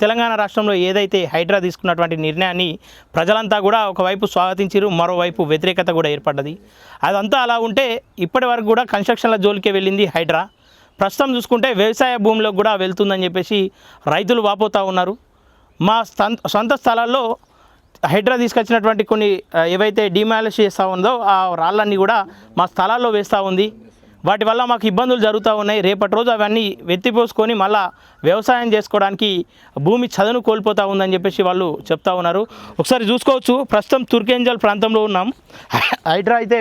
తెలంగాణ రాష్ట్రంలో ఏదైతే హైడ్రా తీసుకున్నటువంటి నిర్ణయాన్ని ప్రజలంతా కూడా ఒకవైపు స్వాగతించారు, మరోవైపు వ్యతిరేకత కూడా ఏర్పడ్డది. అదంతా అలా ఉంటే ఇప్పటి వరకు కూడా కన్స్ట్రక్షన్ల జోలికే వెళ్ళింది హైడ్రా. ప్రస్తుతం చూసుకుంటే వ్యవసాయ భూమిలోకి కూడా వెళ్తుందని చెప్పేసి రైతులు వాపోతూ ఉన్నారు. మా సొంత స్థలాల్లో హైడ్రా తీసుకొచ్చినటువంటి కొన్ని ఏవైతే డిమాలిష్ చేస్తూ ఉందో ఆ రాళ్ళన్నీ కూడా మా స్థలాల్లో వేస్తూ ఉంది. వాటి వల్ల మాకు ఇబ్బందులు జరుగుతూ ఉన్నాయి. రేపటి రోజు అవన్నీ వెత్తిపోసుకొని మళ్ళా వ్యవసాయం చేసుకోవడానికి భూమి చదును కోల్పోతూ ఉందని చెప్పేసి వాళ్ళు చెప్తా ఉన్నారు. ఒకసారి చూసుకోవచ్చు, ప్రస్తుతం తుర్కేంజల్ ప్రాంతంలో ఉన్నాం. హైడ్రా అయితే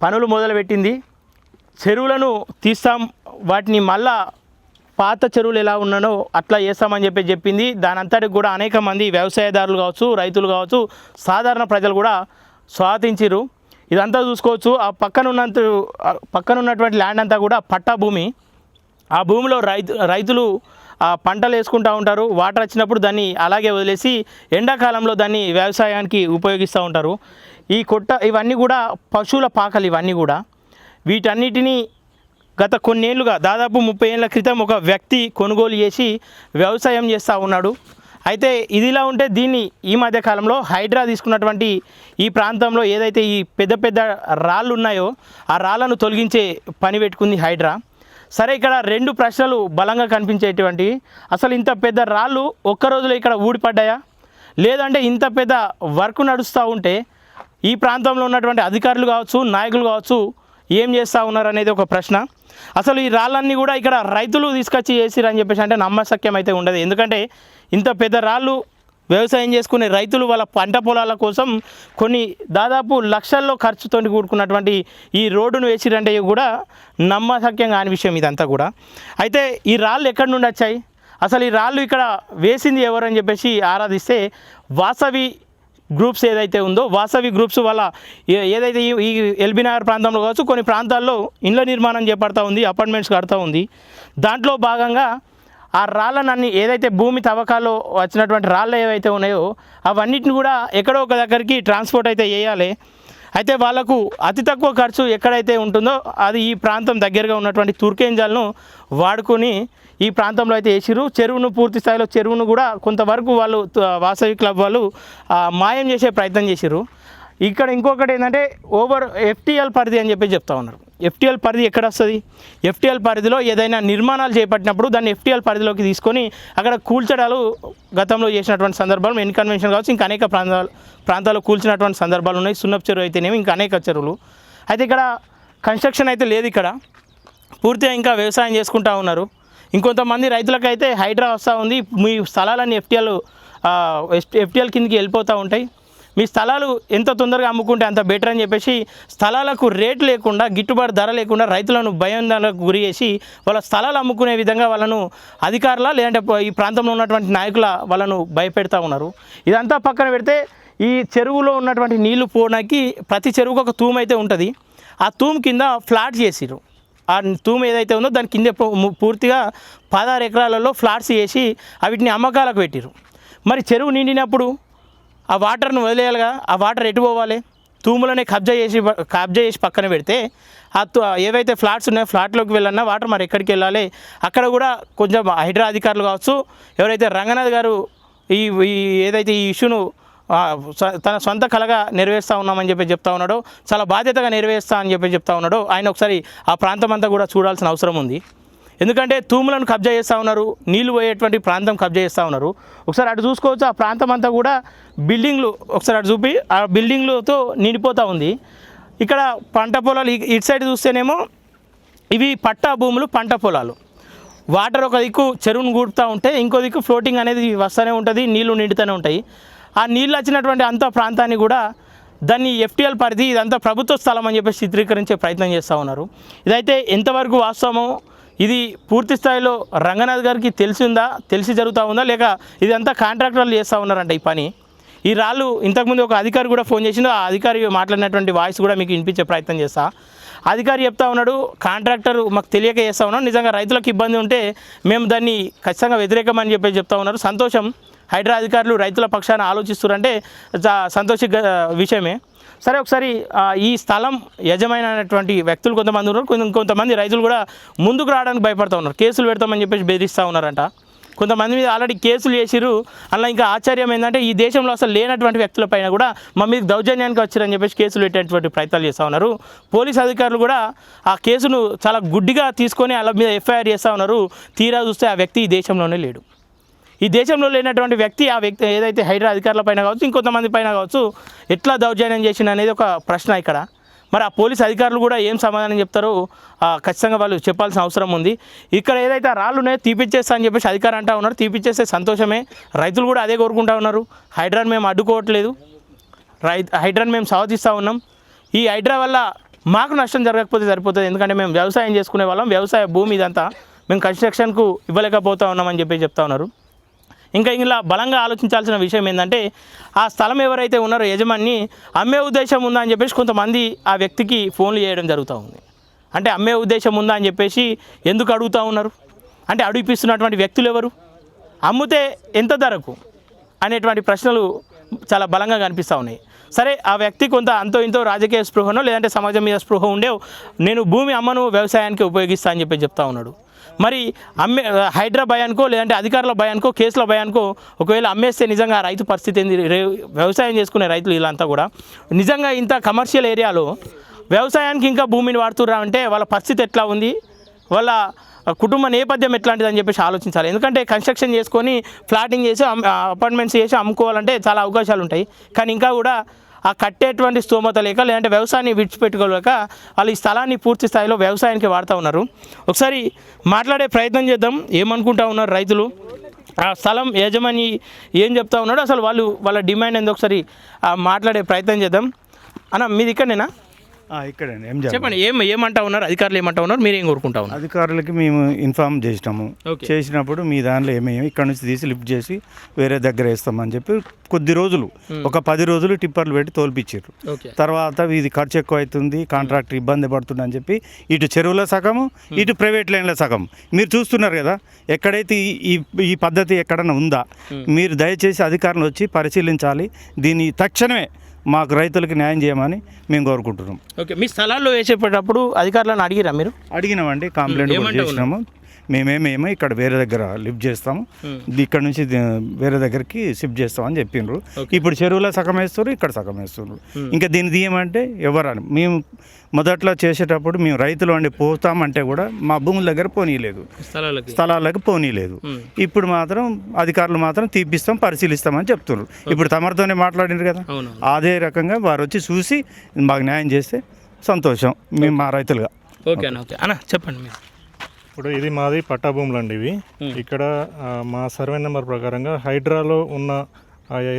పనులు మొదలుపెట్టింది. చెరువులను తీస్తాం, వాటిని మళ్ళా పాత చెరువులు ఎలా ఉన్నానో అట్లా చేస్తామని చెప్పింది. దాని అంతటికి కూడా అనేక మంది వ్యవసాయదారులు కావచ్చు, రైతులు కావచ్చు, సాధారణ ప్రజలు కూడా స్వాగతించారు. ఇదంతా చూసుకోవచ్చు. ఆ పక్కన ఉన్నటువంటి ల్యాండ్ అంతా కూడా పట్టా భూమి. ఆ భూమిలో రైతులు పంటలు వేసుకుంటూ ఉంటారు. వాటర్ వచ్చినప్పుడు దాన్ని అలాగే వదిలేసి ఎండాకాలంలో దాన్ని వ్యవసాయానికి ఉపయోగిస్తూ ఉంటారు. ఇవన్నీ కూడా పశువుల పాకలు. ఇవన్నీ కూడా వీటన్నిటినీ గత కొన్నేళ్లుగా దాదాపు 30 ఏళ్ల క్రితం ఒక వ్యక్తి కొనుగోలు చేసి వ్యవసాయం చేస్తూ ఉన్నాడు. అయితే ఇదిలా ఉంటే దీన్ని ఈ మధ్య కాలంలో హైడ్రా తీసుకున్నటువంటి ఈ ప్రాంతంలో ఏదైతే ఈ పెద్ద పెద్ద రాళ్ళు ఉన్నాయో ఆ రాళ్లను తొలగించే పని పెట్టుకుంది హైడ్రా. సరే, ఇక్కడ 2 ప్రశ్నలు బలంగా కనిపించేటువంటివి. అసలు ఇంత పెద్ద రాళ్ళు ఒక్క రోజులో ఇక్కడ ఊడిపడ్డాయా, లేదంటే ఇంత పెద్ద వర్క్ నడుస్తూ ఉంటే ఈ ప్రాంతంలో ఉన్నటువంటి అధికారులు కావచ్చు, నాయకులు కావచ్చు ఏం చేస్తూ ఉన్నారు అనేది ఒక ప్రశ్న. అసలు ఈ రాళ్ళన్నీ కూడా ఇక్కడ రైతులు తీసుకొచ్చి చేసిరని చెప్పేసి అంటే నమ్మశక్యం అయితే ఉండదు. ఎందుకంటే ఇంత పెద్ద రాళ్ళు వ్యవసాయం చేసుకునే రైతులు వాళ్ళ పంట పొలాల కోసం కొన్ని దాదాపు లక్షల్లో ఖర్చుతో కూడుకున్నటువంటి ఈ రోడ్డును వేసిరంటే కూడా నమ్మశక్యం కాని విషయం ఇదంతా కూడా. అయితే ఈ రాళ్ళు ఎక్కడి నుండి వచ్చాయి, అసలు ఈ రాళ్ళు ఇక్కడ వేసింది ఎవరని చెప్పేసి ఆరాధిస్తే వాసవి గ్రూప్స్ ఏదైతే ఉందో వాసవి గ్రూప్స్ వల్ల ఏదైతే ఈ ఎల్బీనగర్ ప్రాంతంలో కావచ్చు కొన్ని ప్రాంతాల్లో ఇండ్ల నిర్మాణం చేపడతా ఉంది, అపార్ట్మెంట్స్ కడతా ఉంది. దాంట్లో భాగంగా ఆ రాళ్ళనన్నీ ఏదైతే భూమి తవ్వకాల్లో వచ్చినటువంటి రాళ్ళు ఏవైతే ఉన్నాయో అవన్నిటిని కూడా ఎక్కడో ఒక దగ్గరికి ట్రాన్స్పోర్ట్ అయితే చేయాలి. అయితే వాళ్ళకు అతి తక్కువ ఖర్చు ఎక్కడైతే ఉంటుందో అది ఈ ప్రాంతం దగ్గరగా ఉన్నటువంటి తుర్కేంజల్ను వాడుకొని ఈ ప్రాంతంలో అయితే వేసిరు. చెరువును పూర్తి స్థాయిలో చెరువును కూడా కొంతవరకు వాళ్ళు వాసవి క్లబ్ వాళ్ళు మాయం చేసే ప్రయత్నం చేసిరు. ఇక్కడ ఇంకొకటి ఏంటంటే ఎఫ్టీఎల్ పరిధి అని చెప్పి చెప్తా ఉన్నారు. ఎఫ్టీఎల్ పరిధి ఎక్కడ వస్తుంది? ఎఫ్టీఎల్ పరిధిలో ఏదైనా నిర్మాణాలు చేపట్టినప్పుడు దాన్ని ఎఫ్టీఎల్ పరిధిలోకి తీసుకొని అక్కడ కూల్చడాలు గతంలో చేసినటువంటి సందర్భాలు ఎన్ కన్వెన్షన్ కావచ్చు, ఇంకా అనేక ప్రాంతాల్లో కూల్చినటువంటి సందర్భాలు ఉన్నాయి. సున్నపు చెరువు అయితేనేమి ఇంకా అనేక చెరువులు. అయితే ఇక్కడ కన్స్ట్రక్షన్ అయితే లేదు, ఇక్కడ పూర్తిగా ఇంకా వ్యవసాయం చేసుకుంటూ ఉన్నారు. ఇంకొంతమంది రైతులకైతే హైడ్రా వస్తూ ఉంది, మీ స్థలాలన్నీ ఎఫ్టీఎల్ కిందకి వెళ్ళిపోతూ ఉంటాయి, మీ స్థలాలు ఎంత తొందరగా అమ్ముకుంటే అంత బెటర్ అని చెప్పేసి స్థలాలకు రేటు లేకుండా, గిట్టుబాటు ధర లేకుండా రైతులను భయాందోళనకు గురి చేసి వాళ్ళ స్థలాలు అమ్ముకునే విధంగా వాళ్ళను అధికారుల లేదంటే ఈ ప్రాంతంలో ఉన్నటువంటి నాయకుల వాళ్ళను భయపెడతా ఉన్నారు. ఇదంతా పక్కన పెడితే ఈ చెరువులో ఉన్నటువంటి నీళ్లు పోవడానికి ప్రతి చెరువుకు ఒక తూము అయితే ఉంటుంది. ఆ తూము కింద ఫ్లాట్ చేసిరు. ఆ తూము ఏదైతే ఉందో దాని కింద పూర్తిగా 16 ఎకరాలలో ఫ్లాట్స్ చేసి వీటిని అమ్మకాలకు పెట్టిరు. మరి చెరువు నిండినప్పుడు ఆ వాటర్ను వదిలేయాలిగా, ఆ వాటర్ ఎటు పోవాలి? తూములనే కబ్జా చేసి పక్కన పెడితే ఏవైతే ఫ్లాట్స్ ఉన్నాయో ఫ్లాట్లోకి వెళ్ళన్నా వాటర్ మరి ఎక్కడికి వెళ్ళాలి? అక్కడ కూడా కొంచెం హైడ్రా అధికారులు కావచ్చు, ఎవరైతే రంగనాథ్ గారు ఈ ఏదైతే ఈ ఇష్యూను తన సొంత కళగా నెరవేరుస్తూ ఉన్నామని చెప్పి చెప్తా ఉన్నాడో, చాలా బాధ్యతగా నెరవేరుస్తా అని చెప్పి చెప్తా ఉన్నాడో, ఆయన ఒకసారి ఆ ప్రాంతం అంతా కూడా చూడాల్సిన అవసరం ఉంది. ఎందుకంటే తూములను కబ్జా చేస్తూ ఉన్నారు, నీళ్లు పోయేటువంటి ప్రాంతం కబ్జా చేస్తూ ఉన్నారు. ఒకసారి అటు చూసుకోవచ్చు, ఆ ప్రాంతం అంతా కూడా బిల్డింగ్లు ఒకసారి అటు చూపి ఆ బిల్డింగ్లతో నిండిపోతూ ఉంది. ఇక్కడ పంట పొలాలు ఇటు సైడ్ చూస్తేనేమో ఇవి పట్టా భూములు, పంట పొలాలు. వాటర్ ఒక దిక్కు చెరువును గూడుతూ ఉంటే ఇంకో దిక్కు ఫ్లోటింగ్ అనేది వస్తూనే ఉంటుంది, నీళ్లు నిండుతూనే ఉంటాయి. ఆ నీళ్ళు వచ్చినటువంటి అంత ప్రాంతాన్ని కూడా దాన్ని ఎఫ్టీఎల్ పరిధి ఇదంతా ప్రభుత్వ స్థలం అని చెప్పి చిత్రీకరించే ప్రయత్నం చేస్తూ ఉన్నారు. ఇదైతే ఎంతవరకు వాస్తవమో, ఇది పూర్తి స్థాయిలో రంగనాథ్ గారికి తెలిసి జరుగుతూ ఉందా, లేక ఇదంతా కాంట్రాక్టర్లు చేస్తూ ఉన్నారంట ఈ పని. ఈ రాళ్ళు ఇంతకుముందు ఒక అధికారి కూడా ఫోన్ చేసిండు, ఆ అధికారి మాట్లాడినటువంటి వాయిస్ కూడా మీకు వినిపించే ప్రయత్నం చేస్తా. అధికారి చెప్తా ఉన్నాడు, కాంట్రాక్టర్ మాకు తెలియక చేస్తూ ఉన్నాడు, నిజంగా రైతులకు ఇబ్బంది ఉంటే మేము దాన్ని ఖచ్చితంగా వ్యతిరేకమని చెప్పి చెప్తా ఉన్నారు. సంతోషం, హైడ్రా అధికారులు రైతుల పక్షాన ఆలోచిస్తున్నారంటే సంతోష విషయమే. సరే, ఒకసారి ఈ స్థలం యజమానైనటువంటి వ్యక్తులు కొంతమంది ఉన్నారు, కొంతమంది రైతులు కూడా ముందుకు రావడానికి భయపడుతూ ఉన్నారు, కేసులు పెడతామని చెప్పేసి బెదిరిస్తూ ఉన్నారంట. కొంతమంది మీద ఆల్రెడీ కేసులు చేసిరు. అలా ఇంకా ఆశ్చర్యం ఏంటంటే ఈ దేశంలో అసలు లేనటువంటి వ్యక్తులపైన కూడా మా మీద దౌర్జన్యానికి వచ్చారని చెప్పేసి కేసులు పెట్టేటువంటి ప్రయత్నాలు చేస్తూ ఉన్నారు. పోలీస్ అధికారులు కూడా ఆ కేసును చాలా గుడ్డిగా తీసుకొని వాళ్ళ మీద ఎఫ్ఐఆర్ చేస్తూ ఉన్నారు. తీరా చూస్తే ఆ వ్యక్తి ఈ దేశంలోనే లేడు. ఈ దేశంలో లేనటువంటి వ్యక్తి ఆ వ్యక్తి ఏదైతే హైడ్రా అధికారుల పైన కావచ్చు, ఇంకొంతమంది పైన కావచ్చు, ఎట్లా దౌర్జన్యం చేసిన అనేది ఒక ప్రశ్న ఇక్కడ. మరి ఆ పోలీస్ అధికారులు కూడా ఏం సమాధానం చెప్తారో ఖచ్చితంగా వాళ్ళు చెప్పాల్సిన అవసరం ఉంది. ఇక్కడ ఏదైతే రాళ్ళు ఉన్నాయో తీపిచ్చేస్తా అని చెప్పేసి అధికారులు అంటూ ఉన్నారు. తీపిచ్చేస్తే సంతోషమే, రైతులు కూడా అదే కోరుకుంటా ఉన్నారు. హైడ్రాని మేము అడ్డుకోవట్లేదు, హైడ్రాని మేము స్వాగతిస్తూ ఉన్నాం. ఈ హైడ్రా వల్ల మాకు నష్టం జరగకపోతే సరిపోతుంది, ఎందుకంటే మేము వ్యవసాయం చేసుకునే వాళ్ళం, వ్యవసాయ భూమి ఇదంతా మేము కన్స్ట్రక్షన్కు ఇవ్వలేకపోతా ఉన్నామని చెప్పి చెప్తా ఉన్నారు. ఇంకా ఇలా బలంగా ఆలోచించాల్సిన విషయం ఏంటంటే ఆ స్థలం ఎవరైతే ఉన్నారో యజమాని అమ్మే ఉద్దేశం ఉందా అని చెప్పేసి కొంతమంది ఆ వ్యక్తికి ఫోన్లు చేయడం జరుగుతూ ఉంది. అంటే అమ్మే ఉద్దేశం ఉందా అని చెప్పేసి ఎందుకు అడుగుతూ ఉన్నారు, అంటే అడిగిపిస్తున్నటువంటి వ్యక్తులు ఎవరు, అమ్మితే ఎంత ధరకు అనేటువంటి ప్రశ్నలు చాలా బలంగా కనిపిస్తూ ఉన్నాయి. సరే, ఆ వ్యక్తి కొంత అంతో ఇంతో రాజకీయ స్పృహనో లేదంటే సమాజం మీద స్పృహ ఉండేవు, నేను భూమి అమ్మను వ్యవసాయానికి ఉపయోగిస్తా అని చెప్పి చెప్తా ఉన్నాడు. మరి హైడ్రా భయానికో లేదంటే అధికారుల భయానికో కేసుల భయానికో ఒకవేళ అమ్మేస్తే నిజంగా రైతు పరిస్థితి ఏంది? వ్యవసాయం చేసుకునే రైతులు వీళ్ళంతా కూడా నిజంగా ఇంత కమర్షియల్ ఏరియాలో వ్యవసాయానికి ఇంకా భూమిని వాడుతుర్రా అంటే వాళ్ళ పరిస్థితి ఎట్లా ఉంది, వాళ్ళ కుటుంబ నేపథ్యం ఎట్లాంటిది అని చెప్పేసి ఆలోచించాలి. ఎందుకంటే కన్స్ట్రక్షన్ చేసుకొని ఫ్లాటింగ్ చేసి అపార్ట్మెంట్స్ చేసి అమ్ముకోవాలంటే చాలా అవకాశాలు ఉంటాయి. కానీ ఇంకా కూడా ఆ కట్టేటువంటి స్తోమత లేక లేదంటే వ్యవసాయాన్ని విడిచిపెట్టుకోలేక వాళ్ళు ఈ స్థలాన్ని పూర్తి స్థాయిలో వ్యవసాయానికి వాడుతూ ఉన్నారు. ఒకసారి మాట్లాడే ప్రయత్నం చేద్దాం, ఏమనుకుంటా ఉన్నారు రైతులు, ఆ స్థలం యజమాని ఏం చెప్తా ఉన్నాడు, అసలు వాళ్ళ డిమాండ్ ఏందో ఒకసారి మాట్లాడే ప్రయత్నం చేద్దాం. అన్న మీది ఇక్కడనేనా? ఇక్కడండి. చెప్పండి, ఏమంటా ఉన్నారు అధికారులు, ఏమంటా ఉన్నారు, మీరు ఏం కోరుకుంటా ఉన్నారు? అధికారులకి మేము ఇన్ఫార్మ్ చేసినాము. చేసినప్పుడు మీ దానిలో ఏమేమి ఇక్కడ నుంచి తీసి లిఫ్ట్ చేసి వేరే దగ్గర వేస్తామని చెప్పి కొద్ది రోజులు ఒక 10 రోజులు టిప్పర్లు పెట్టి తోల్పించారు. తర్వాత ఇది ఖర్చు ఎక్కువ అవుతుంది, కాంట్రాక్టర్ ఇబ్బంది పడుతుంది అని చెప్పి ఇటు చెరువుల సగము ఇటు ప్రైవేట్ లైన్ల సగం మీరు చూస్తున్నారు కదా. ఎక్కడైతే ఈ పద్ధతి ఎక్కడన్నా ఉందా మీరు దయచేసి అధికారులు వచ్చి పరిశీలించాలి. దీన్ని తక్షణమే మాకు రైతులకు న్యాయం చేయమని మేము కోరుకుంటున్నాం. ఓకే, మీ స్థలాల్లో వేసేటప్పుడు అధికారులను అడిగిరా మీరు? అడిగినామండి, కంప్లైంట్ కూడా చేసినాము. మేమేమో ఇక్కడ వేరే దగ్గర లిఫ్ట్ చేస్తాము, ఇక్కడ నుంచి వేరే దగ్గరికి షిఫ్ట్ చేస్తామని చెప్పిండ్రు. ఇప్పుడు చెరువులో సగం వేస్తారు, ఇక్కడ సగం వేస్తున్నారు. ఇంకా దీన్ని తీయమంటే ఎవరని మేము మొదట్లో చేసేటప్పుడు మేము రైతులు అండి పోతామంటే కూడా మా భూముల దగ్గర పోనీయలేదు, స్థలాలకు పోనీయలేదు. ఇప్పుడు మాత్రం అధికారులు మాత్రం తీపిస్తాం పరిశీలిస్తామని చెప్తున్నారు. ఇప్పుడు తమరితోనే మాట్లాడినారు కదా, అదే రకంగా వారు వచ్చి చూసి మాకు న్యాయం చేస్తే సంతోషం మేము మా రైతులుగా. ఓకే అన్న చెప్పండి మీరు. ఇప్పుడు ఇది మాది పట్టా భూములు అండి ఇవి. ఇక్కడ మా సర్వే నెంబర్ ప్రకారంగా హైడ్రాలో ఉన్న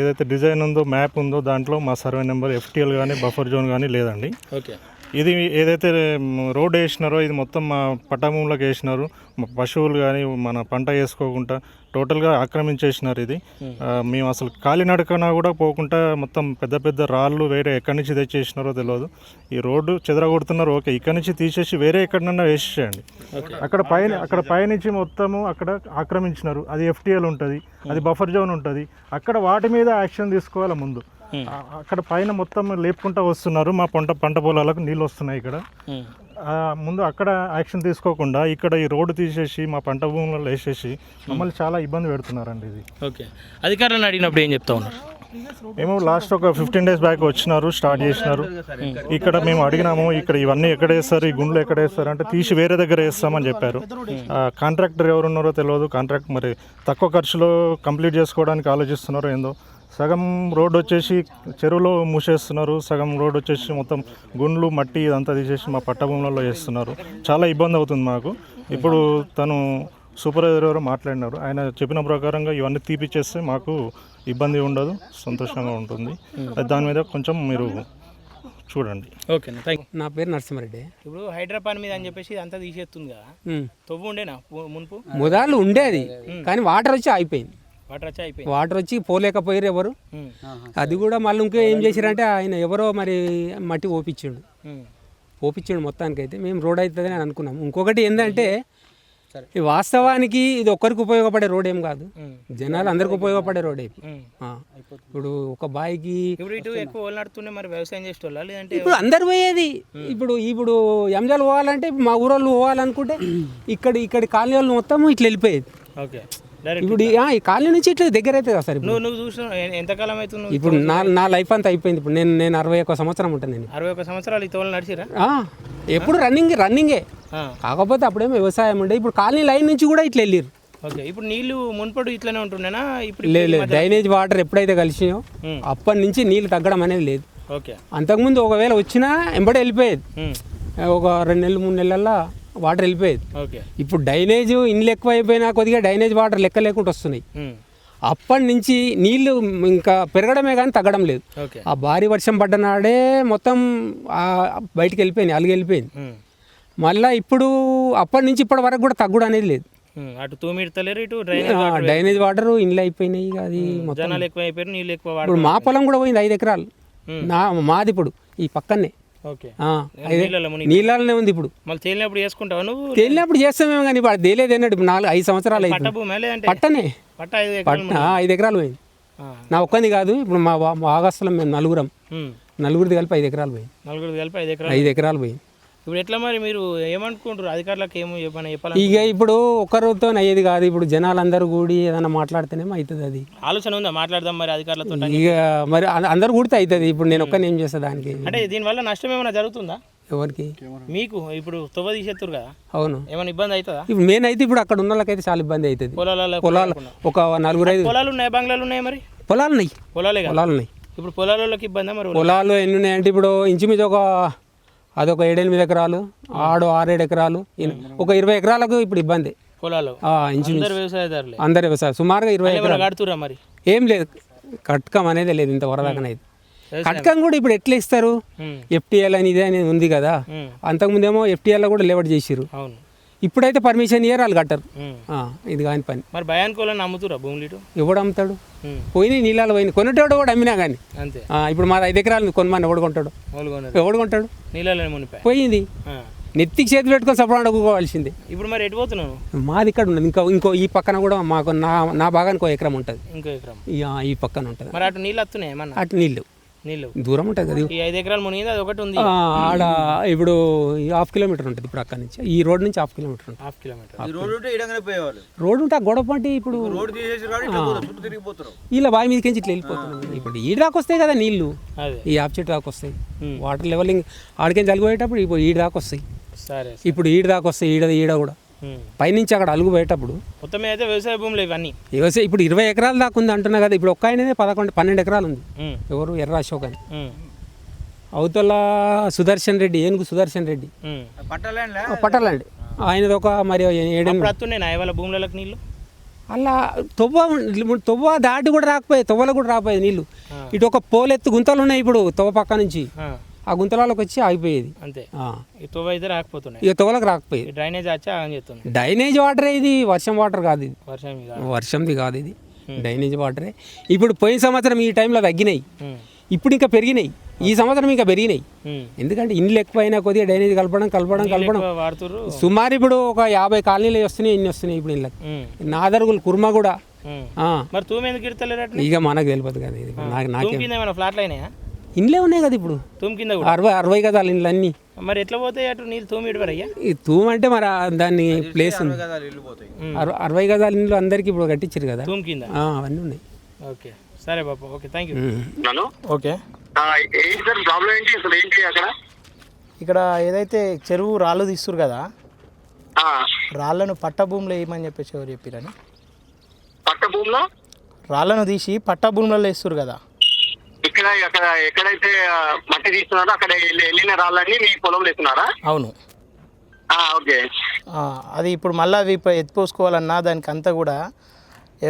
ఏదైతే డిజైన్ ఉందో మ్యాప్ ఉందో దాంట్లో మా సర్వే నెంబర్ FTL కానీ బఫర్ జోన్ కానీ లేదండి. ఓకే, ఇది ఏదైతే రోడ్ వేసినారో ఇది మొత్తం మా పట్టా భూములకు వేసినారు. పశువులు కానీ మన పంట వేసుకోకుండా టోటల్గా ఆక్రమించేసినారు. ఇది మేము అసలు కాలినడకన కూడా పోకుండా మొత్తం పెద్ద పెద్ద రాళ్ళు వేరే ఎక్కడి నుంచి తెచ్చేసినారో తెలియదు. ఈ రోడ్డు చెదరగొడుతున్నారు. ఓకే, ఇక్కడి నుంచి తీసేసి వేరే ఎక్కడన్నా వేసేయండి. అక్కడ పైనుంచి మొత్తము అక్కడ ఆక్రమించినారు. అది FTL ఉంటుంది, అది బఫర్ జోన్ ఉంటుంది. అక్కడ వాటి మీద యాక్షన్ తీసుకోవాలి ముందు. అక్కడ పైన మొత్తం లేపుకుంటా వస్తున్నారు. మా పంట పొలాలకు నీళ్ళు వస్తున్నాయి. ఇక్కడ ముందు అక్కడ యాక్షన్ తీసుకోకుండా ఇక్కడ ఈ రోడ్డు తీసేసి మా పంట భూములలో వేసేసి మమ్మల్ని చాలా ఇబ్బంది పెడుతున్నారండి. ఇది ఓకే, అధికారులను అడిగినప్పుడు ఏం చెప్తా ఉన్నారు? మేము లాస్ట్ ఒక 15 days బ్యాక్ వచ్చినారు, స్టార్ట్ చేసినారు. ఇక్కడ మేము అడిగినాము, ఇక్కడ ఇవన్నీ ఎక్కడ వేస్తారు, ఈ గుండ్లు ఎక్కడ వేస్తారు అంటే తీసి వేరే దగ్గర వేస్తామని చెప్పారు. కాంట్రాక్టర్ ఎవరున్నారో తెలియదు. కాంట్రాక్ట్ మరి తక్కువ ఖర్చులో కంప్లీట్ చేసుకోవడానికి ఆలోచిస్తున్నారో ఏందో. సగం రోడ్ వచ్చేసి చెరువులో మూసేస్తున్నారు, సగం రోడ్ వచ్చేసి మొత్తం గుండ్లు మట్టి ఇదంతా తీసేసి మా పట్టభూములలో వేస్తున్నారు. చాలా ఇబ్బంది అవుతుంది మాకు. ఇప్పుడు తను సూపర్వైజర్ ఎవరో మాట్లాడినారు, ఆయన చెప్పిన ప్రకారంగా ఇవన్నీ తీపిచ్చేస్తే మాకు ఇబ్బంది ఉండదు, సంతోషంగా ఉంటుంది. దాని మీద కొంచెం మీరు చూడండి. ఓకే, నా పేరు నరసింహారెడ్డి. ఇప్పుడు హైదరాబాద్ మీద అని చెప్పేసి అంతా తీసేస్తుంది కదా, తవ్వు ఉండేనా మునుపు? మొదలు ఉండేది కానీ వాటర్ వచ్చి అయిపోయింది. వాటర్ వచ్చి పోలేకపోయారు ఎవరు. అది కూడా మళ్ళీ ఇంకో ఏం చేశారంటే ఆయన ఎవరో మరి మట్టి ఓపించాడు మొత్తానికైతే. మేము రోడ్ అవుతుంది అని అనుకున్నాం. ఇంకొకటి ఏంటంటే వాస్తవానికి ఇది ఒక్కరికి ఉపయోగపడే రోడ్ ఏం కాదు, జనాలు అందరికి ఉపయోగపడే రోడ్. ఇప్పుడు ఒక బాయికి ఇప్పుడు అందరు పోయేది. ఇప్పుడు ఎంజాలు పోవాలంటే మా ఊరోళ్ళు పోవాలనుకుంటే ఇక్కడి కాలనీ వాళ్ళు మొత్తం ఇట్లా వెళ్ళిపోయేది. ఇప్పుడు ఈ కాలనీ నుంచి ఇట్లా దగ్గర అవుతుంది కదా సార్ ఇప్పుడు. నువ్వు చూసిన ఎంతకాలం అవుతుంది? ఇప్పుడు నా లైఫ్ అంతా అయిపోయింది. ఇప్పుడు నేను 61 సంవత్సరం ఉంటాను నేను. 61 సంవత్సరాలు ఈ తోలు నడిచిరా? ఎప్పుడు రన్నింగే. కాకపోతే అప్పుడేమో వ్యవసాయం ఉండే. ఇప్పుడు కాలనీ లైన్ నుంచి కూడా ఇట్లా వెళ్ళారు. ఓకే, ఇప్పుడు నీళ్లు మున్పడు ఇట్లనే ఉంటుండేనా? ఇప్పుడు లేదు, డ్రైనేజ్ వాటర్ ఎప్పుడైతే కలిసినాయో అప్పటి నుంచి నీళ్ళు తగ్గడం అనేది లేదు. ఓకే, అంతకుముందు ఒకవేళ వచ్చినా ఎంబడే వెళ్ళిపోయేది. ఒక 2 నెలలు 3 నెలల్లో వాటర్ వెళ్ళిపోయేది. ఓకే, ఇప్పుడు డ్రైనేజ్ ఇండ్లు ఎక్కువ అయిపోయినా కొద్దిగా డ్రైనేజ్ వాటర్ లెక్క లేకుండా వస్తున్నాయి. అప్పటి నుంచి నీళ్లు ఇంకా పెరగడమే కానీ తగ్గడం లేదు. ఓకే, ఆ భారీ వర్షం పడ్డ నాడే మొత్తం బయటికి వెళ్ళిపోయింది, అలిగి వెళ్ళిపోయింది. మళ్ళీ ఇప్పుడు అప్పటి నుంచి ఇప్పటి వరకు కూడా తగ్గుడు అనేది లేదు. అటు తూమిడతలేరు, ఇటు డ్రైనేజ్ వాటర్ ఇండ్లు అయిపోయినాయి. అది మొత్తం జనాలు ఎక్కువ అయిపోయారు, నీళ్ళు ఎక్కువ వాడు. ఇప్పుడు మా పొలం కూడా పోయింది 5 ఎకరాలు. మాది ఇప్పుడు ఈ పక్కనే ఓకే, 5 నీళ్ళనే ఉంది. ఇప్పుడు మళ్ళీ తేలినప్పుడు చేసుకుంటావా నువ్వు? తేలినప్పుడు చేస్తామేమో కానీ ఇప్పుడు తేలేదు అన్నాడు. ఇప్పుడు 5 సంవత్సరాలు అయింది. పట్టనే 5 ఎకరాలు పోయింది. నా ఒక్కది కాదు, ఇప్పుడు మా ఆగస్టులో మేము నలుగురిది కలిపి 5 ఎకరాలు పోయింది. 5 ఎకరాలు పోయింది. ఇప్పుడు ఎట్లా మరి మీరు ఏమనుకుంటారు? అధికారులకు ఏమో చెప్పాలి. ఇక ఇప్పుడు ఒక్కరితో అయ్యేది కాదు. ఇప్పుడు జనాలందరూ కూడి ఏదైనా మాట్లాడితేనేమో అవుతుంది. అది ఆలోచన ఉందా మాట్లాడదాం మరి అధికారులతో? ఇక మరి అందరు కూడితే అవుతుంది. ఇప్పుడు నేను ఒక్కని ఏం చేస్తా దానికి? అంటే దీనివల్ల నష్టం ఏమైనా జరుగుతుందా ఎవరికి? మీకు. ఇప్పుడు తొవ్వ తీసేస్తారు కదా. అవును, ఏమైనా ఇబ్బంది అవుతుందా? ఇప్పుడు నేనైతే ఇప్పుడు అక్కడ ఉన్న వాళ్ళకైతే చాలా ఇబ్బంది అవుతుంది. పొలాలు ఒక 4-5 పొలాలు ఉన్నాయి, బంగ్లాలు ఉన్నాయి. మరి పొలాలు ఉన్నాయి, పొలాలే పొలాలు ఉన్నాయి. ఇప్పుడు పొలాలకి ఇబ్బందా మరి? పొలాలు ఎన్ని ఉన్నాయంటే ఇప్పుడు ఇంచుమించు అదొక 7-8 ఎకరాలు, 6-7 ఎకరాలు, ఒక 20 ఎకరాలకు ఇప్పుడు ఇబ్బంది. పొలాలు ఇంచుమించు వ్యవసాయదారులే, అందరు వ్యవసాయం. సుమారుగా 20 ఎకరాలు కడుతురా మరి? ఏం లేదు, కట్కం అనేది లేదు ఇంత వరదాకనైతే. కట్కం కూడా ఇప్పుడు ఎట్లా ఇస్తారు? FTL అని ఇదే అనేది ఉంది కదా. అంతకుముందేమో FTL కూడా లేవట్ చేసిరు. అవును, ఇప్పుడైతే పర్మిషన్ ఇయర్ వాళ్ళు కట్టరు. ఇది కాని పని. మరి భయానికోళ్ళని అమ్ముతురా భూములు? ఎవడు అమ్ముతాడు? పోయినాయి నీళ్ళలో పోయినాయి. కొనేటోడు కూడా అమ్మినా కానీ అంతే. ఇప్పుడు మా 5 ఎకరాలు కొనమని ఎవడు కొంటాడు? ఎవడు కొంటాడు? నీళ్ళలో మునిపోయి పోయింది. నెత్తికి చేతి పెట్టుకొని సపరేట్ అడుగుకోవాల్సిందే. ఇప్పుడు మరి ఎటు పోతున్నాను? మాది ఇక్కడ ఉండదు. ఇంకో ఈ పక్కన కూడా మాకు నా భాగానికి 1 ఎకరం ఉంటుంది. ఇంకో ఎకరం ఈ పక్కన ఉంటుంది. మరి అటు నీళ్ళు వస్తున్నాయి ఏమన్నా? అటు నీళ్ళు దూరం ఉంటుంది కదా. ఈ 5 ఎకరాలు మునిగింది, అది ఒకటి ఉంది ఆడ. ఇప్పుడు 1/2 కిలోమీటర్ ఉంటుంది. ఇప్పుడు అక్కడ నుంచి ఈ రోడ్ నుంచి 1/2 కిలోమీటర్ ఉంటుంది. 1/2 కిలోమీటర్ రోడ్ ఉంటే ఆ గొడవ పంటి. ఇప్పుడు ఇలా బావి మీదకి ఇట్లా వెళ్ళిపోతున్నాం. ఇప్పుడు ఈడు దాకా వస్తాయి కదా నీళ్లు, ఈ ఆఫ్ చెట్టు దాకా వస్తాయి. వాటర్ లెవెలింగ్ ఆడికేం చలిపోయేటప్పుడు ఇప్పుడు ఈడు దాకా వస్తాయి. సరే, ఇప్పుడు ఈడు దాకా వస్తాయి. ఈడ కూడా పైనుంచి అక్కడ అలుగు పోయేటప్పుడు మొత్తం అయితే వ్యవసాయ భూములు ఇవన్నీ. వ్యవసాయం ఇప్పుడు 20 ఎకరాల దాకా ఉంది అంటున్నా కదా. ఇప్పుడు ఒక్క ఆయననే 12 ఎకరాలు ఉంది. ఎవరు? ఎర్ర అశోక్ అని. అవతల సుదర్శన్ రెడ్డి, ఏనుగు సుదర్శన్ రెడ్డి పట్టాలండి. ఆయనది ఒక మరి 7 భూములకు నీళ్ళు అలా తొవ్వ దాటి కూడా రాకపోయాయి. తొవ్వలో కూడా రాకపోయేది నీళ్ళు. ఇటు ఒక పోలెత్తు గుంతలు ఉన్నాయి ఇప్పుడు తొవ్వ పక్క నుంచి. ఆ గుంతలలోకి వచ్చి ఆగిపోయేది అంతే. తొవ్వ అయితే రాకపోతున్నాయి, ఇక తొవ్వలకు రాకపోయేది. డ్రైనేజ్ వచ్చి ఆగని చెప్తుంది. డ్రైనేజ్ వాటరే ఇది, వర్షం వాటర్ కాదు ఇది. వర్షంది కాదు ఇది, డ్రైనేజ్ వాటరే. ఇప్పుడు పోయిన సంవత్సరం ఈ టైంలో తగ్గినాయి, ఇప్పుడు ఇంకా పెరిగినాయి. ఈ సంవత్సరం ఇంకా పెరిగినాయి. ఎందుకంటే ఇండ్లు ఎక్కువ అయినా కొద్దిగా డ్రైనేజ్ కలపడం సుమారు ఇప్పుడు ఒక 50 కాలనీలు వస్తున్నాయి. ఇన్ని వస్తున్నాయి ఇప్పుడు ఇళ్ళకి. నాదరుగులు కుర్మ కూడా. ఇక మనకు తెలియదు కదా ఇది. నాకే ఇండ్లే ఉన్నాయి కదా ఇప్పుడు. 60 గదాలు ఇండ్లు అన్నీ. మరి ఎట్లా పోతాయి అటు నీళ్ళు? ఈ తూమ్ అంటే మరి దాన్ని ప్లేస్ ఉంది. 60 గదాల ఇండ్లు అందరికి ఇప్పుడు కట్టించారు కదా, అవన్నీ ఉన్నాయి. ఓకే, సరే బాబు, ఓకే, థ్యాంక్ యూ. ఓకే, ఇక్కడ ఏదైతే చెరువు రాళ్ళు తీస్తురు కదా, రాళ్ళను పట్ట భూములు వేయమని చెప్పేసి ఎవరు చెప్పారని? పట్ట భూమిలో రాళ్ళను తీసి పట్ట భూములలో వేస్తురు కదా. అక్కడ ఎక్కడైతే మట్టి తీస్తున్నారో అక్కడ వెళ్ళిన రాళ్ళని మీ పొలంలో వేస్తున్నారా? అవును. ఓకే, అది ఇప్పుడు మళ్ళీ అవి ఎత్తిపోసుకోవాలన్నా దానికి అంతా కూడా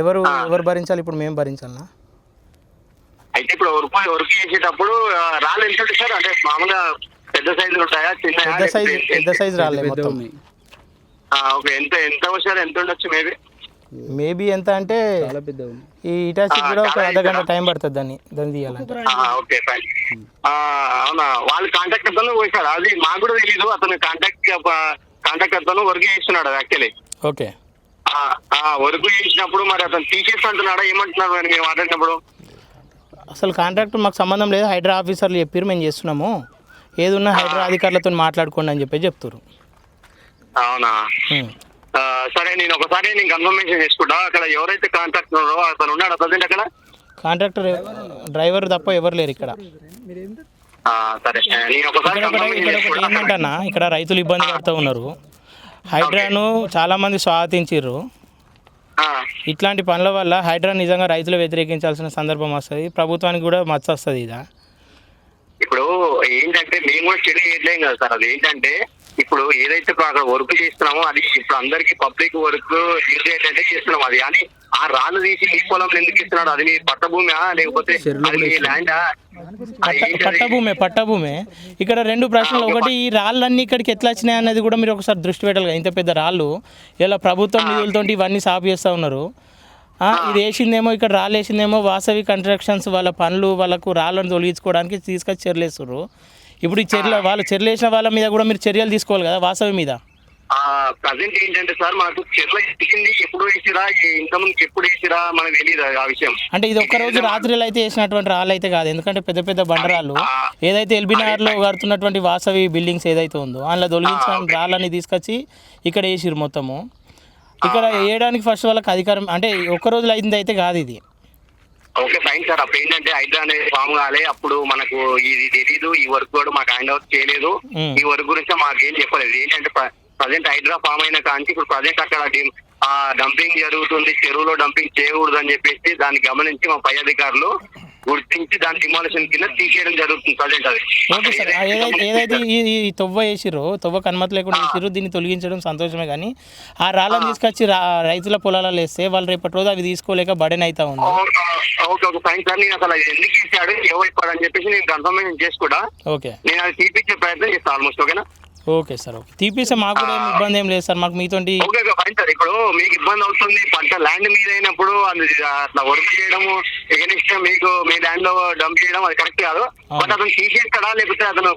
ఎవరు భరించాలి? ఇప్పుడు మేము భరించాలన్నా? అయితే ఇప్పుడు ఒరుకు చేసేటప్పుడు రాళ్ళు ఎంత ఉంటుంది సార్? అంటే మామూలుగా పెద్ద సైజులు ఉంటాయా, చిన్న? పెద్ద సైజు రాళ్ళే మొత్తం. ఓకే, ఎంత వచ్చారు? ఎంత ఉండొచ్చు? మేబీ ఎంత అంటే ఈ ఇటాచి కూడా ఒక అర్ధగంట టైం పడుతుంది దాన్ని తీయాలంటే. Okay, fine. అవునా, వాళ్ళు కాంటాక్ట్ అతను పోయినాడు. అది మాకు కూడా తెలీదు. అతను కాంటాక్ట్ అతను వర్క్ చేస్తున్నాడు యాక్చువల్లీ. ఓకే, వర్క్ చేసినప్పుడు మరి అతను తీసేసి అంటున్నాడా? ఏమంటున్నారు మరి మేము మాట్లాడినప్పుడు? అసలు కాంట్రాక్ట్ మాకు సంబంధం లేదు, హైడ్రా ఆఫీసర్లు చెప్పారు మేము చేస్తున్నాము, ఏదున్నా హైడ్రా అధికారులతో మాట్లాడుకోండి అని చెప్పి చెప్తారు. అవునా? సరే నేను ఒకసారి నేను కన్ఫర్మేషన్ చేసుకుంటా. అక్కడ ఎవరైతే కాంటాక్ట్ ఉన్నారో అతను ఉన్నాడు ప్రజెంట్ అక్కడ. కాంట్రాక్టర్ డ్రైవర్ తప్ప ఎవరు లేరు ఇక్కడ. సరే నేను ఒకసారి ఇక్కడ ఒకటి ఏంటంటన్నా, ఇక్కడ రైతులు ఇబ్బంది పడుతూ ఉన్నారు. హైడ్రాను చాలామంది స్వాగతించారు. ఇట్లాంటి పనుల వల్ల హైడ్రా నిజంగా రైతులు వ్యతిరేకించాల్సిన సందర్భం వస్తుంది, ప్రభుత్వానికి కూడా మచ్చ వస్తుంది. ఇదా ఇప్పుడు ఏంటంటే మేము కూడా చెడు చేయట్లేం కదా సార్. అది ఏంటంటే ఇప్పుడు ఏదైతే అక్కడ వర్క్ చేస్తున్నామో అది ఇప్పుడు అందరికి పబ్లిక్ వర్క్ యూజ్ అయ్యేటట్టే చేస్తున్నాం. అది కానీ ఆ రాళ్ళు తీసి మీ పొలంలో ఎందుకు ఇస్తున్నాడు? అది మీ పట్టభూమి లేకపోతే అది మీ ల్యాండా? పట్టభూమే. ఇక్కడ 2 ప్రశ్నలు. ఒకటి, ఈ రాళ్ళన్నీ ఇక్కడికి ఎట్లా వచ్చినాయి అన్నది కూడా మీరు ఒకసారి దృష్టి పెట్టాలి. ఇంత పెద్ద రాళ్ళు ఇలా ప్రభుత్వం నిధులతో ఇవన్నీ సాఫ్ చేస్తూ ఉన్నారు. ఇది వేసిందేమో, ఇక్కడ రాళ్ళు వేసిందేమో వాసవి కన్స్ట్రక్షన్స్ వాళ్ళ పనులు, వాళ్ళకు రాళ్ళను తొలగించుకోవడానికి తీసుకొచ్చి చెర్లేస్తున్నారు. ఇప్పుడు ఈ వాళ్ళు చెర్లు వేసిన వాళ్ళ మీద కూడా మీరు చర్యలు తీసుకోవాలి కదా వాసవి మీద. ప్రజెంట్ ఏంటంటే సార్ మనకు చెర్ల ఎక్కింది ఎప్పుడు వేసిరా, ఇంతకుముందుకు ఎప్పుడు వేసిరా మనకు తెలియదు ఆ విషయం. అంటే ఇది ఒక్కరోజు రాత్రిలో అయితే వేసినటువంటి రాళ్ళు అయితే కాదు, ఎందుకంటే పెద్ద పెద్ద బండరాళ్ళు ఏదైతే ఎల్బీనగర్లో కడుతున్నటువంటి వాసవి బిల్డింగ్స్ ఏదైతే ఉందో అందులో తొలగించిన రాళ్ళని తీసుకొచ్చి ఇక్కడ వేసిరు మొత్తము. ఇక్కడ వేయడానికి ఫస్ట్ వాళ్ళకి అధికారం, అంటే ఒక్క రోజులో అయింది అయితే కాదు ఇది. Okay fine sir. అప్పుడు ఏంటంటే హైడ్రా అనేది ఫామ్ కాలే, అప్పుడు మనకు ఇది తెలీదు, ఈ వర్క్ కూడా మాకు హ్యాండ్ ఓవర్ చేయలేదు, ఈ వర్క్ గురించి మాకేం చెప్పలేదు. ఏంటంటే ప్రజెంట్ హైడ్రా ఫామ్ అయిన కానీ ఇప్పుడు ప్రజెంట్ అక్కడ డంపింగ్ జరుగుతుంది, చెరువులో డంపింగ్ చేయకూడదు అని చెప్పేసి దాన్ని గమనించి మా పై అధికారులు గుర్తించి దాని డిమాలిషన్ కింద తీసేయడం జరుగుతుంది ప్రజెంట్. అది ఓకే సార్. ఏదైతే ఈ తొవ్వ వేసిరో, తొవ్వకు అనుమతి లేకుండా వేసిరో, దీన్ని తొలగించడం సంతోషమే. కానీ ఆ రాళ్ళని తీసుకొచ్చి రైతుల పొలాలలో వేస్తే వాళ్ళు రేపటి రోజు అవి తీసుకోలేక బడెన్ అవుతా ఉంది. Okay okay fine sir. నేను అసలు ఎందుకు చేశాడు ఎవరు అని చెప్పేసి నేను కన్ఫర్మేషన్ చేసుకుంటా. ఓకే, నేను అది తీపిచ్చే ప్రయత్నం చేస్తాను ఆల్మోస్ట్. ఓకేనా? Okay sir. ఓకే, తీపిస్తే మాకు కూడా ఏం ఇబ్బంది ఏం లేదు సార్. మాకు మీతో ఓకే ఫైన్ సార్. ఇప్పుడు మీకు ఇబ్బంది అవుతుంది పంట ల్యాండ్ మీద అయినప్పుడు అట్లా వర్క్ చేయడము ఎగనిస్ట్ మీకు మీ ల్యాండ్ లో డంప్ చేయడం అది కరెక్ట్ కాదు. బట్ అతను తీసేస్తాడా లేకపోతే అతను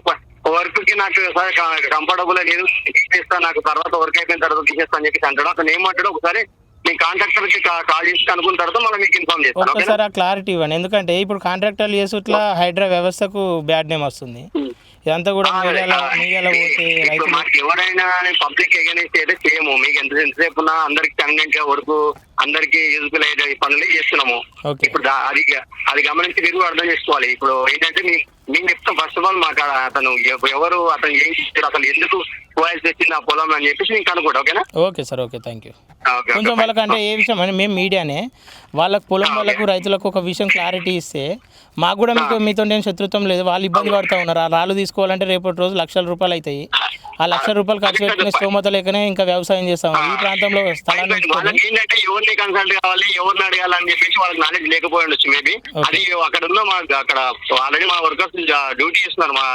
వర్క్ కి నాకు సార్ కంఫర్టబుల్ లేదు తీసేస్తా, నాకు తర్వాత వర్క్ అయిపోయిన తర్వాత తీసేస్తా అని చెప్పేసి అంటాడు. అతను ఏమంటాడో ఒకసారి మీ కాంట్రాక్టర్ కి కాల్ చేసి కనుక్కున్న తర్వాత మనం మీకు ఇన్ఫార్మ్ చేస్తాను. ఒకసారి ఆ క్లారిటీ ఇవ్వండి, ఎందుకంటే ఇప్పుడు కాంట్రాక్టర్లు చేసి ఇట్లా హైడ్రా వ్యవస్థకు బ్యాడ్ నేమ్ వస్తుంది. ఇదంతా కూడా మీడియాలో పోతే మాకు ఎవరైనా పబ్లిక్ ఎగనెస్ట్ అయితే చేయము. మీకు ఎంతసేపు ఉన్నా అందరికి కన్వీనియంట్ గా వరకు అందరికి యూజ్ఫుల్ అయ్యే పనులు చేస్తున్నాము. ఇప్పుడు అది గమనించి మీరు అర్థం చేసుకోవాలి. ఇప్పుడు ఏంటంటే మేము చెప్తాం ఫస్ట్ ఆఫ్ ఆల్ మాకు అతను ఎవరు, అతను ఏం చేస్తాడు, అసలు ఎందుకు పోయాల్సి వచ్చింది ఆ పొలం అని చెప్పేసి నేను కనుక్కోండి. ఓకేనా? Okay sir. Okay, thank you. కొంచెం వాళ్ళకంటే ఏ విషయం అని మేము మీడియానే వాళ్ళకు పొలం వాళ్ళకు రైతులకు ఒక విషయం క్లారిటీ ఇస్తే మాకు కూడా మీతో ఏం శత్రుత్వం లేదు. వాళ్ళు ఇబ్బంది పడుతూ ఉన్నారు. ఆ రాళ్ళు తీసుకోవాలంటే రేపటి రోజు లక్షల రూపాయలు అవుతాయి. ఆ ₹1,00,000 ఖర్చు పెట్టుకునే స్తోమత లేకనే ఇంకా వ్యవసాయం చేస్తాం. ఈ ప్రాంతంలో స్థలాన్ని ఏంటంటే ఎవరిని కన్సల్ట్ కావాలి, ఎవరిని అడగాలని చెప్పేసి వాళ్ళకి నాలెడ్జ్ లేకపోయి ఉండొచ్చు మేబీ. అది అక్కడ ఉన్న మాకు అక్కడ ఆల్రెడీ మా వర్కర్స్ డ్యూటీ చేస్తున్నారు మా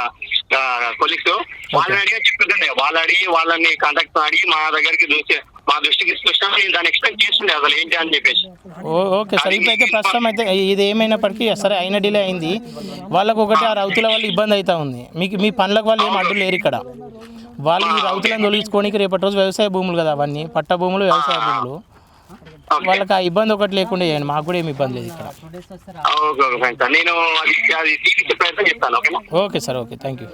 కొలీగ్స్. వాళ్ళని అడిగి చెప్తుండే, వాళ్ళని కాంటాక్ట్ అడిగి మా దృష్టికి తీసుకొచ్చినా నేను దాన్ని ఎక్స్పెక్ట్ చేస్తుండే అసలు ఏంటి అని చెప్పేసి. Okay sir. ఇప్పుడైతే ప్రస్తుతం అయితే ఇది ఏమైనప్పటికీ సరే అయిన డిలే అయింది. వాళ్ళకు ఒకటి ఆ రైతుల వల్ల ఇబ్బంది అవుతా ఉంది. మీ పనులకు వాళ్ళు ఏం అడ్డు లేరు ఇక్కడ. వాళ్ళు ఈ రైతులను తొలగించుకోనికి రేపటి రోజు వ్యవసాయ భూములు కదా, అవన్నీ పట్ట భూములు, వ్యవసాయ భూములు, వాళ్ళకి ఆ ఇబ్బంది ఒకటి లేకుండా చేయండి. మాకు కూడా ఏమి ఇబ్బంది లేదు ఇక్కడ. నేను okay sir. Okay, thank you.